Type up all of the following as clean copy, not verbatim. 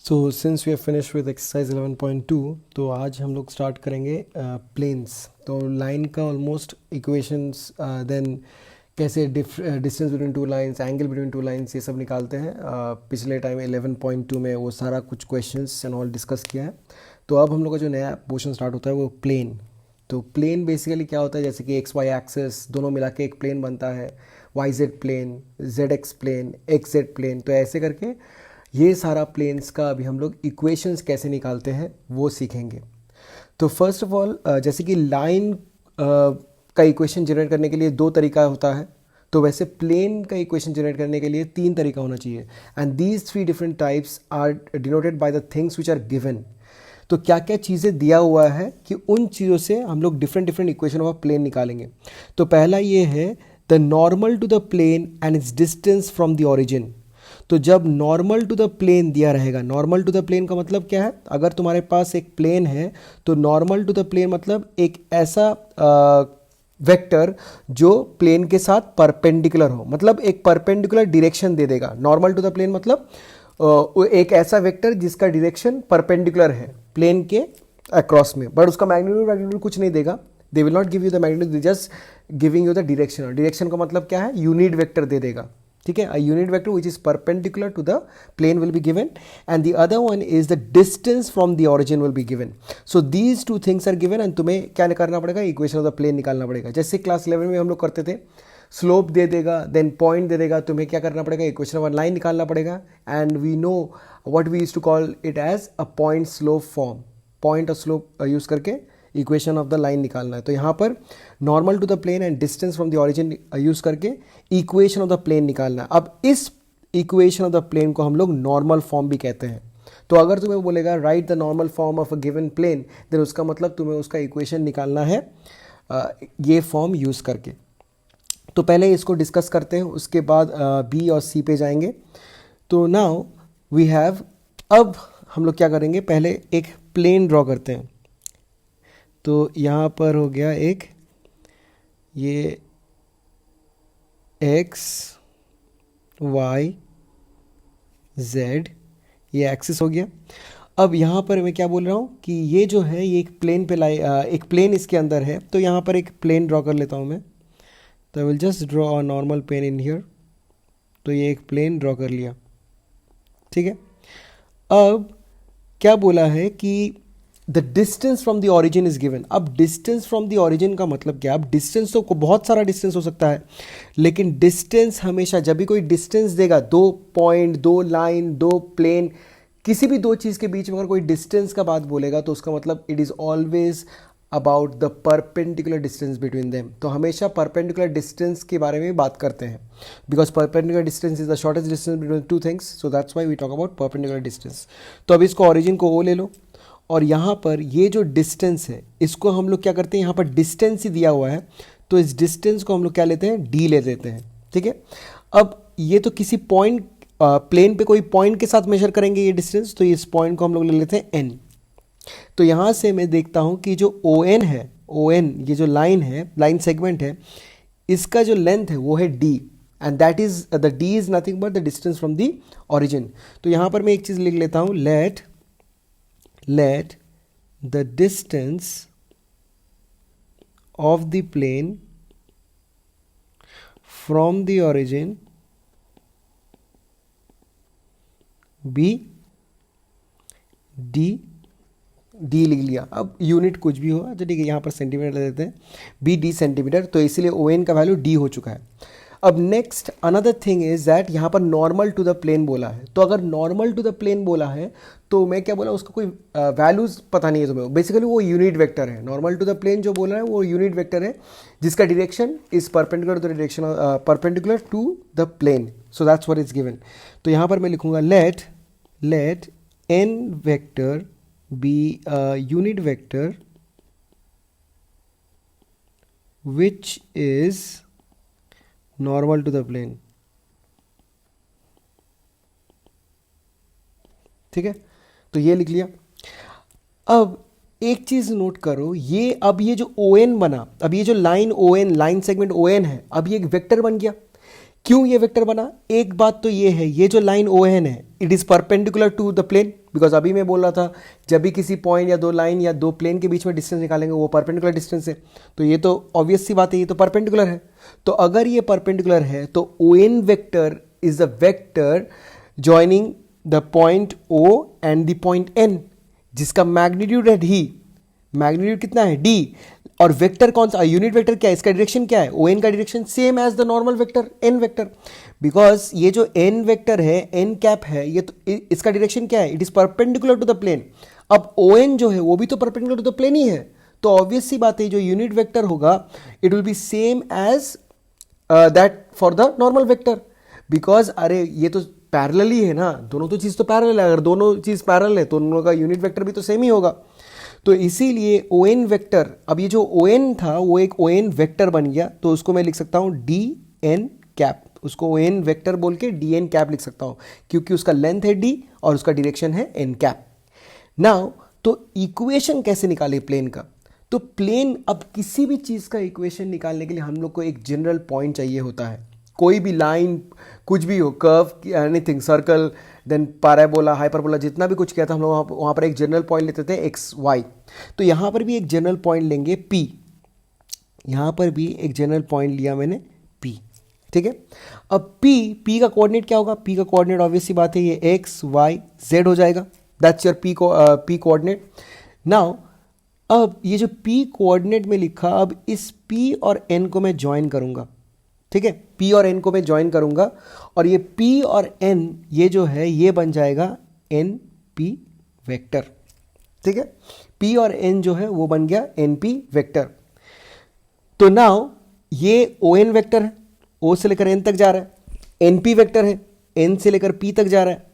So since we have finish with exercise 11.2 तो आज हम लोग स्टार्ट करेंगे प्लेन्स। तो लाइन का ऑलमोस्ट इक्वेशंस, देन कैसे distance between two lines, angle between two lines, ये सब निकालते हैं। पिछले टाइम 11.2 में वो सारा कुछ क्वेश्चंस एंड ऑल डिस्कस किया है। तो अब हम लोग का जो नया पोर्शन स्टार्ट होता है वो प्लेन। तो प्लेन बेसिकली क्या होता है, जैसे कि एक्स वाई एक्सेस दोनों मिला के एक प्लेन बनता है, Y Z plane, Z X plane, X Z plane. तो ऐसे करके ये सारा प्लेन्स का अभी हम लोग इक्वेशंस कैसे निकालते हैं वो सीखेंगे। तो फर्स्ट ऑफ ऑल जैसे कि लाइन का इक्वेशन जनरेट करने के लिए दो तरीका होता है, तो वैसे प्लेन का इक्वेशन जनरेट करने के लिए तीन तरीका होना चाहिए। And these three different types are denoted by the things which are given. तो क्या क्या चीज़ें दिया हुआ है कि उन चीज़ों से हम लोग different different equation of plane निकालेंगे। तो पहला ये है the normal to the plane and its distance from the origin. तो जब नॉर्मल टू द प्लेन दिया रहेगा, नॉर्मल टू द प्लेन का मतलब क्या है, अगर तुम्हारे पास एक प्लेन है तो नॉर्मल टू द प्लेन मतलब एक ऐसा वेक्टर जो प्लेन के साथ परपेंडिकुलर हो, मतलब एक परपेंडिकुलर डायरेक्शन दे देगा। नॉर्मल टू द प्लेन मतलब एक ऐसा वेक्टर जिसका डायरेक्शन परपेंडिकुलर है प्लेन के अक्रॉस में, बट उसका मैग्नीट्यूड कुछ नहीं देगा। They will not give you the magnitude, just giving you the direction. Direction का मतलब क्या है, यूनिट वेक्टर दे देगा। ठीक है, a unit vector which is perpendicular to the plane will be given, and the other one is the distance from the origin will be given. So these two things are given and तुम्हें क्या करना पड़ेगा, equation of the plane निकालना पड़ेगा। जैसे class 11 में हम लोग करते थे, स्लोप दे देगा, देन पॉइंट दे देगा, तुम्हें क्या करना पड़ेगा, इक्वेशन ऑफ लाइन निकालना पड़ेगा। And we know what we use to call it as a point slope form. Point और स्लोप यूज करके इक्वेशन ऑफ द लाइन निकालना है। तो यहाँ पर normal to the plane and distance from the origin use करके equation of the plane निकालना है। अब इस इक्वेशन ऑफ द प्लेन को हम लोग नॉर्मल फॉर्म भी कहते हैं। तो अगर तुम्हें बोलेगा write the normal form of a given plane, then उसका मतलब तुम्हें उसका इक्वेशन निकालना है ये फॉर्म यूज करके। तो पहले इसको डिस्कस करते हैं, उसके बाद बी और सी पे जाएंगे। तो नाउ वी हैव, अब हम लोग क्या करेंगे, पहले एक प्लेन ड्रॉ करते हैं। तो यहाँ पर हो गया एक ये एक्स वाई जेड, ये एक्सिस हो गया। अब यहाँ पर मैं क्या बोल रहा हूँ कि ये जो है ये एक प्लेन पे एक प्लेन इसके अंदर है। तो यहाँ पर एक प्लेन ड्रॉ कर लेता हूँ मैं। तो I will just draw a normal plane in here. तो ये एक प्लेन ड्रॉ कर लिया, ठीक है। अब क्या बोला है कि the distance from the origin is given. अब डिस्टेंस फ्रॉम द ओरिजिन का मतलब क्या, अब डिस्टेंस तो बहुत सारा डिस्टेंस हो सकता है, लेकिन डिस्टेंस हमेशा जब भी कोई डिस्टेंस देगा, दो पॉइंट, दो लाइन, दो प्लेन, किसी भी दो चीज़ के बीच में अगर कोई डिस्टेंस का बात बोलेगा तो उसका मतलब it is always about the perpendicular distance between them. तो हमेशा परपेंडिकुलर डिस्टेंस के बारे में बात करते हैं, because perpendicular distance is the shortest distance between two things, so that's why we talk about perpendicular distance. तो अब इसको ओरिजिन को ओ ले लो, और यहाँ पर ये जो डिस्टेंस है इसको हम लोग क्या करते हैं, यहाँ पर डिस्टेंस ही दिया हुआ है तो इस डिस्टेंस को हम लोग क्या लेते हैं, डी ले लेते हैं, ठीक है। अब ये तो किसी पॉइंट, प्लेन पे कोई पॉइंट के साथ मेजर करेंगे ये डिस्टेंस, तो इस पॉइंट को हम लोग ले लेते हैं एन। तो यहाँ से मैं देखता हूँ कि जो ओ एन है, ओ एन ये जो लाइन है, लाइन सेगमेंट है, इसका जो लेंथ है वो है D, and that is the D is nothing but the distance from the origin. तो यहाँ पर मैं एक चीज़ लिख लेता हूँ, let the distance of the plane from the origin be d लिख लिया। अब यूनिट कुछ भी होगा तो ठीक है, यहाँ पर सेंटीमीटर ले देते हैं, बी डी सेंटीमीटर। तो इसलिए ओ एन का वैल्यू डी हो चुका है। अब next another thing is that यहाँ पर नॉर्मल टू द प्लेन बोला है। तो अगर नॉर्मल टू द प्लेन बोला है तो मैं क्या बोला, उसका कोई वैल्यूज पता नहीं है तुम्हें, बेसिकली वो यूनिट वेक्टर है। नॉर्मल टू द प्लेन जो बोल रहा है वो यूनिट वेक्टर है जिसका direction is perpendicular to the direction, perpendicular to the plane, so that's what is given. तो यहाँ पर मैं लिखूंगा let n vector be a unit vector which is normal to the plane, ठीक है। तो ये लिख लिया। अब एक चीज नोट करो, ये अब ये जो ओ एन बना, अब ये जो line O N, line segment O N है, अब ये एक वेक्टर बन गया। क्यों ये वेक्टर बना, एक बात तो ये है, ये जो लाइन ओ एन है it is perpendicular to the plane, because अभी मैं बोल रहा था जब भी किसी पॉइंट या दो लाइन या दो प्लेन के बीच में डिस्टेंस निकालेंगे वो परपेंडिकुलर डिस्टेंस है, तो ये तो ऑब्वियस सी बात है, ये तो परपेंडिकुलर है। तो अगर ये परपेंडिकुलर है तो O N vector is the vector joining the point O and the point N, जिसका मैग्नीट्यूड है डी, मैग्नीट्यूड कितना है डी, और वेक्टर कौन सा, यूनिट वेक्टर क्या है, इसका डायरेक्शन क्या है, ओ एन का direction same as the normal vector n vector, because ये जो एन वेक्टर है एन कैप है, ये तो इसका डायरेक्शन क्या है, it is perpendicular to the plane. अब ओ एन जो है वो भी तो परपेंडिकुलर टू द प्लेन ही है, तो ऑब्वियस सी बात है जो यूनिट वेक्टर होगा it will be same as that for the normal vector, because अरे ये तो पैरेलल ही है ना, दोनों तो चीज़ तो पैरेलल है, अगर दोनों चीज़ पैरेलल है तो उन लोगों का यूनिट वेक्टर भी तो सेम ही होगा। तो इसीलिए ओ एन वेक्टर, अब ये जो ओ एन था वो एक ओ एन वेक्टर बन गया, तो उसको मैं लिख सकता हूँ डी एन कैप, उसको ओ एन वेक्टर बोल के डी एन कैप लिख सकता हूँ, क्योंकि उसका लेंथ है डी और उसका डायरेक्शन है एन कैप। नाउ तो इक्वेशन कैसे निकाले प्लेन का, तो प्लेन, अब किसी भी चीज़ का इक्वेशन निकालने के लिए हम लोग को एक जनरल पॉइंट चाहिए होता है, कोई भी लाइन कुछ भी हो, curve, anything, circle, then parabola, hyperbola, जितना भी कुछ किया था हम लोग वहाँ पर एक जनरल पॉइंट लेते थे एक्स वाई, तो यहाँ पर भी एक जनरल पॉइंट लेंगे पी, यहाँ पर भी एक जनरल पॉइंट लिया मैंने पी, ठीक है। अब पी का कोऑर्डिनेट क्या होगा, पी का कोऑर्डिनेट ऑब्वियस सी बात है ये एक्स वाई जेड हो जाएगा, that's your P coordinate. Now अब ये जो पी कोऑर्डिनेट में लिखा, अब इस पी और एन को मैं ज्वाइन करूंगा, ठीक है, पी और एन को मैं ज्वाइन करूंगा और ये पी और एन ये जो है ये बन जाएगा एन पी वेक्टर, ठीक है, पी और एन जो है वो बन गया एन पी वेक्टर। तो नाउ ये ओ एन वेक्टर है, ओ से लेकर एन तक जा रहा है, एन पी वेक्टर है, एन से लेकर पी तक जा रहा है।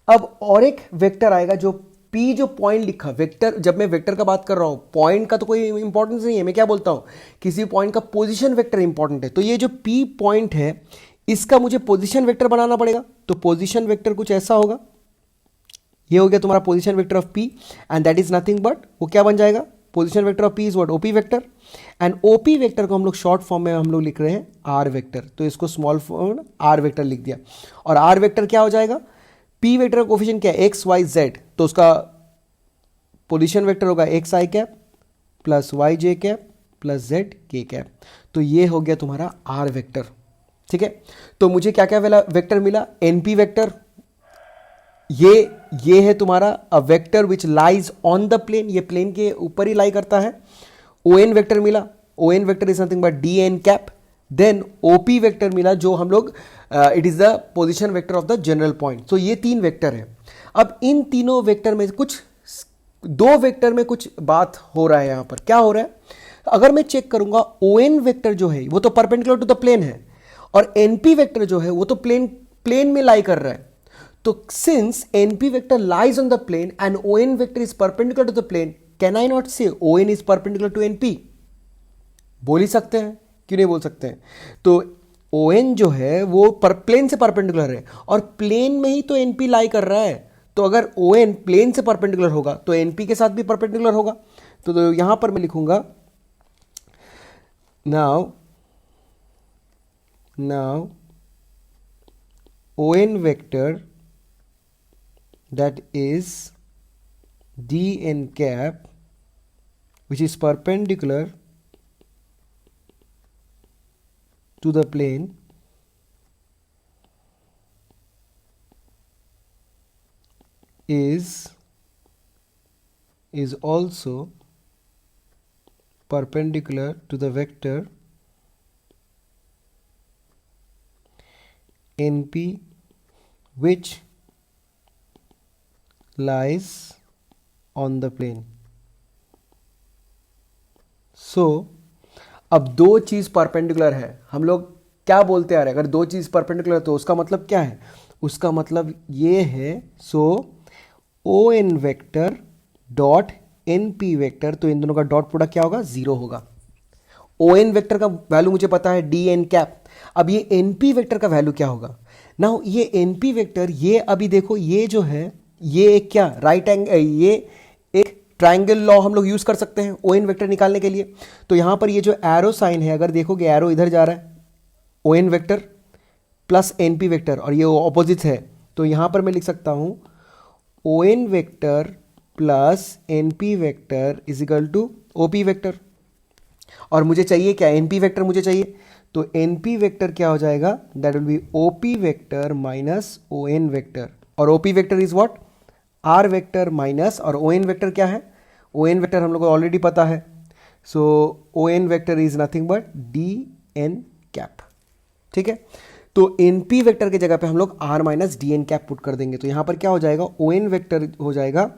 अब और एक वेक्टर आएगा जो पी, जो पॉइंट लिखा वेक्टर, जब मैं वेक्टर का बात कर रहा हूं पॉइंट का तो कोई इंपॉर्टेंस नहीं है, मैं क्या बोलता हूं किसी पॉइंट का पोजीशन वेक्टर इंपॉर्टेंट है, तो ये जो पी पॉइंट है इसका मुझे पोजीशन वेक्टर बनाना पड़ेगा, तो पोजीशन वेक्टर कुछ ऐसा होगा, ये हो गया तुम्हारा position vector of P and that is nothing but, वो क्या बन जाएगा, position vector of P is what, OP vector, and OP vector को हम लोग शॉर्ट फॉर्म में हम लोग लिख रहे हैं आर वेक्टर, तो इसको स्मॉल फॉर्म आर वेक्टर लिख दिया, और आर वेक्टर क्या हो जाएगा, पी वेक्टर का कोफिशिएंट क्या है, एक्स वाई जेड, तो उसका पोजीशन वेक्टर होगा x I cap plus Y J cap plus Z K cap, तो ये हो गया तुम्हारा आर वेक्टर, ठीक है। तो मुझे क्या क्या वेक्टर मिला, एनपी वेक्टर, ये है तुम्हारा a vector which lies on the plane, ये प्लेन के ऊपर ही लाई करता है। ओ एन वेक्टर मिला, O N vector is nothing but D N cap, then OP vector मिला जो हम लोग it is the position vector of the general point. तो ये तीन वेक्टर है। अब इन तीनों वेक्टर में कुछ, दो वेक्टर में कुछ बात हो रहा है, यहां पर क्या हो रहा है, अगर मैं चेक करूंगा ओ एन वेक्टर जो है वो तो परपेंडिकुलर टू द प्लेन है, और एनपी वेक्टर जो है वो तो प्लेन में लाई कर रहा है। तो since NP vector lies on the plane and O N vector is perpendicular to the plane, can I not say O N is perpendicular to NP, बोल ही सकते हैं, क्यों नहीं बोल सकते हैं। तो ओ एन जो है वो प्लेन से परपेंडिकुलर है और प्लेन में ही तो एनपी लाई कर रहा है, तो अगर ओ एन प्लेन से परपेंडिकुलर होगा तो एनपी के साथ भी परपेंडिकुलर होगा। तो यहां पर मैं लिखूंगा now O N vector that is dn cap which is perpendicular to the plane is also perpendicular to the vector np which lies on the plane। So अब दो चीज परपेंडिकुलर है, हम लोग क्या बोलते आ रहे हैं, अगर दो चीज परपेंडिकुलर तो उसका मतलब क्या है, उसका मतलब ये है, so O N vector dot N P vector, तो इन दोनों का डॉट प्रोडक्ट क्या होगा, जीरो होगा। ओ एन वेक्टर का वैल्यू मुझे पता है डी एन कैप, अब ये एन पी वेक्टर का वैल्यू क्या होगा। नाउ ये एन पी वेक्टर, ये अभी देखो ये जो है ये एक क्या राइट एंगल, ये एक ट्रायंगल लॉ हम लोग यूज कर सकते हैं ओ एन वेक्टर निकालने के लिए। तो यहां पर ये जो एरो साइन है, अगर देखोगे एरो इधर जा रहा है, O N vector plus N P vector, और ये ऑपोजिट है, तो यहां पर मैं लिख सकता हूं O N vector plus N P vector is equal to O P vector. और मुझे चाहिए क्या, एन पी वेक्टर मुझे चाहिए, तो एन पी वेक्टर क्या हो जाएगा, that will be O P vector minus O N vector. और O P vector is what, R vector minus, और ओ एन वेक्टर क्या है, ओ एन वेक्टर हम लोग को ऑलरेडी पता है, so O N vector is nothing but D N cap. ठीक है, तो एन पी वेक्टर की जगह पे हम लोग r minus d N cap put कर देंगे, तो यहां पर क्या हो जाएगा, ओ एन वेक्टर हो जाएगा,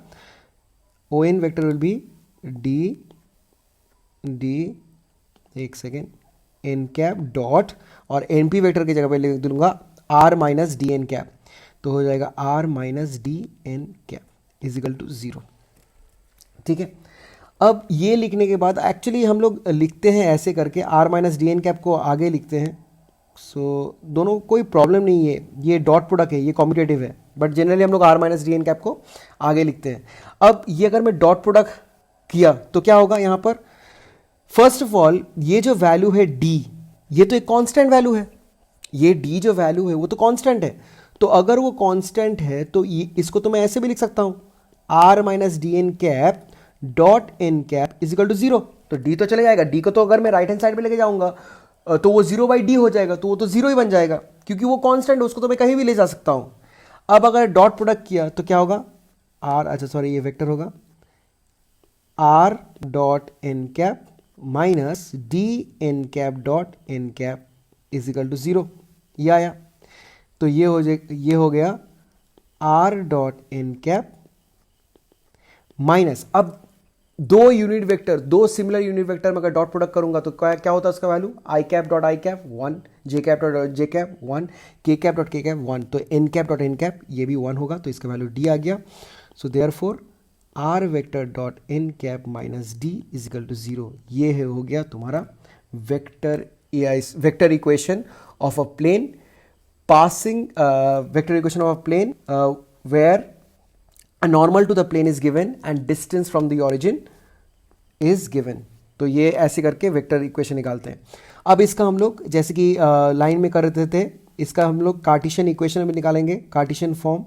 O N vector will be d एक सेकेंड एन कैप डॉट, और एन पी वेक्टर की जगह पे लिख दूंगा r minus d N cap, तो हो जाएगा r minus d N cap is equal to 0। ठीक है, अब ये लिखने के बाद एक्चुअली हम लोग लिखते हैं ऐसे करके, r minus d N cap को आगे लिखते हैं, सो दोनों कोई प्रॉब्लम नहीं है, ये डॉट प्रोडक्ट है, ये कॉम्पिटेटिव है, बट जनरली हम लोग r minus d N cap को आगे लिखते हैं। अब ये अगर मैं डॉट प्रोडक्ट किया तो क्या होगा यहाँ पर, फर्स्ट ऑफ ऑल ये जो वैल्यू है d, ये तो एक कांस्टेंट वैल्यू है, ये d जो वैल्यू है वो तो कांस्टेंट है, तो अगर वो कांस्टेंट है तो इसको तो मैं ऐसे भी लिख सकता हूं, r minus d N cap dot N cap is equal to 0। तो d तो चले जाएगा, d को तो अगर मैं राइट हैंड साइड पे लेके जाऊंगा तो वो 0 बाई डी हो जाएगा, तो वो तो 0 ही बन जाएगा, क्योंकि वो कांस्टेंट है, उसको तो मैं कहीं भी ले जा सकता हूं। अब अगर डॉट प्रोडक्ट किया तो क्या होगा, r, अच्छा सॉरी ये वेक्टर होगा, r dot N cap minus d N cap dot N cap is equal to 0, ये आया, तो ये हो गया r dot N cap minus, अब दो यूनिट वेक्टर, दो सिमिलर यूनिट वेक्टर में अगर डॉट प्रोडक्ट करूंगा तो क्या होता है उसका value, i cap dot i cap 1, j cap dot j cap 1, k cap dot k cap 1, तो N cap dot N cap ये भी 1 होगा, तो इसका वैल्यू डी आ गया। So therefore r vector dot N cap minus d is equal to 0, ये है हो गया तुम्हारा vector equation of a plane passing vector equation of a plane where a normal to the plane is given and distance from the origin is given। तो ये ऐसे करके vector equation निकालते हैं। अब इसका हम लोग जैसे कि लाइन में कर रहे थे, इसका हम लोग कार्टेशियन इक्वेशन में निकालेंगे, कार्टेशियन फॉर्म।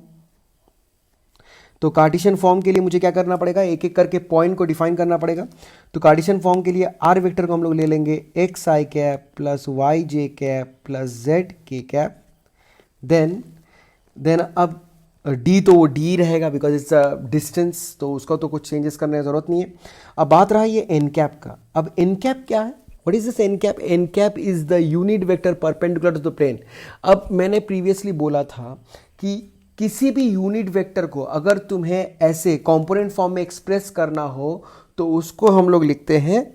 तो कार्टेशियन फॉर्म के लिए मुझे क्या करना पड़ेगा, एक एक करके पॉइंट को डिफाइन करना पड़ेगा। तो कार्टेशियन फॉर्म के लिए आर वेक्टर को हम लोग ले लेंगे x I cap plus Y J cap plus Z K cap, then अब डी तो वो डी रहेगा बिकॉज इट्स अ डिस्टेंस, तो उसका तो कुछ चेंजेस करने की जरूरत नहीं है। अब बात रहा ये एन कैप का। अब एन कैप क्या है, what is this n cap, n cap is the unit vector perpendicular to the plane. अब मैंने प्रीवियसली बोला था कि किसी भी यूनिट वेक्टर को अगर तुम्हें ऐसे कंपोनेंट फॉर्म में एक्सप्रेस करना हो तो उसको हम लोग लिखते हैं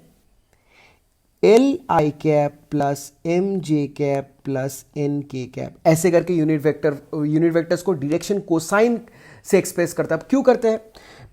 एल आई कैप प्लस एम जे कैप प्लस एन के कैप, ऐसे करके यूनिट वेक्टर्स को डायरेक्शन कोसाइन से एक्सप्रेस करता है। अब क्यों करते हैं,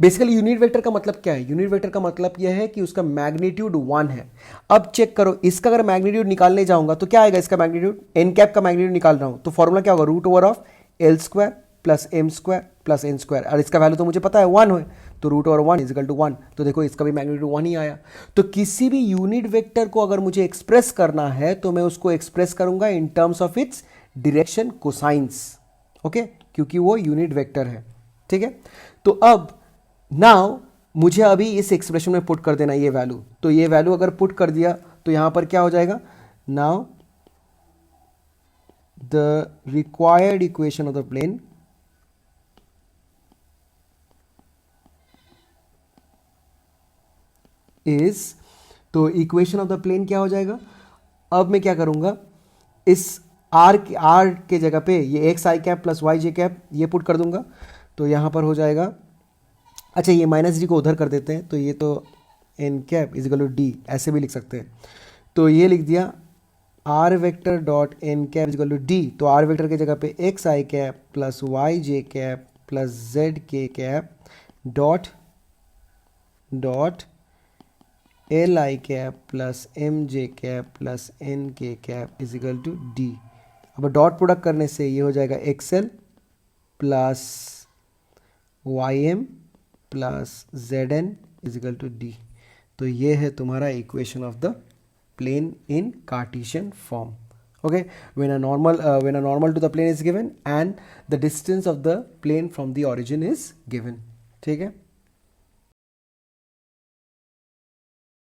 बेसिकली यूनिट वेक्टर का मतलब क्या है, यूनिट वेक्टर का मतलब यह है कि उसका मैग्नीट्यूड 1 है। अब चेक करो, इसका अगर मैग्नीट्यूड निकालने जाऊंगा तो क्या आएगा, इसका मैग्नीट्यूड, एन कैप का मैग्नीट्यूड निकाल रहा हूं तो फॉर्मूला क्या होगा, root over of l square plus m square plus n square, और इसका वैल्यू तो मुझे पता है 1 है, तो रूट ओवर 1 इजिकल टू 1, तो देखो इसका भी मैग्नीट्यूड 1 ही आया। तो किसी भी यूनिट वेक्टर को अगर मुझे एक्सप्रेस करना है तो मैं उसको एक्सप्रेस करूंगा in terms of its direction cosines, okay, क्योंकि वो यूनिट वेक्टर है। ठीक है, तो अब नाउ मुझे अभी इस एक्सप्रेशन में पुट कर देना ये वैल्यू, तो ये वैल्यू अगर पुट कर दिया तो यहां पर क्या हो जाएगा, now the required equation of the plane is, तो इक्वेशन ऑफ द प्लेन क्या हो जाएगा, अब मैं क्या करूंगा, इस आर के जगह पे ये x I cap plus Y J cap ये पुट कर दूंगा, तो यहां पर हो जाएगा, अच्छा ये माइनस डी को उधर कर देते हैं, तो ये तो N cap is equal to D ऐसे भी लिख सकते हैं, तो ये लिख दिया R vector dot N cap is equal to D, तो आर वेक्टर की जगह पे X I cap plus Y J cap plus Z K cap dot L I cap plus M J cap plus N के cap is equal to D. अब dot product करने से ये हो जाएगा XL plus y m plus z n is equal to D. तो ये है तुम्हारा equation of the plane in Cartesian form. okay, when a normal to the plane is given and the distance of the plane from the origin is given. ठीक है.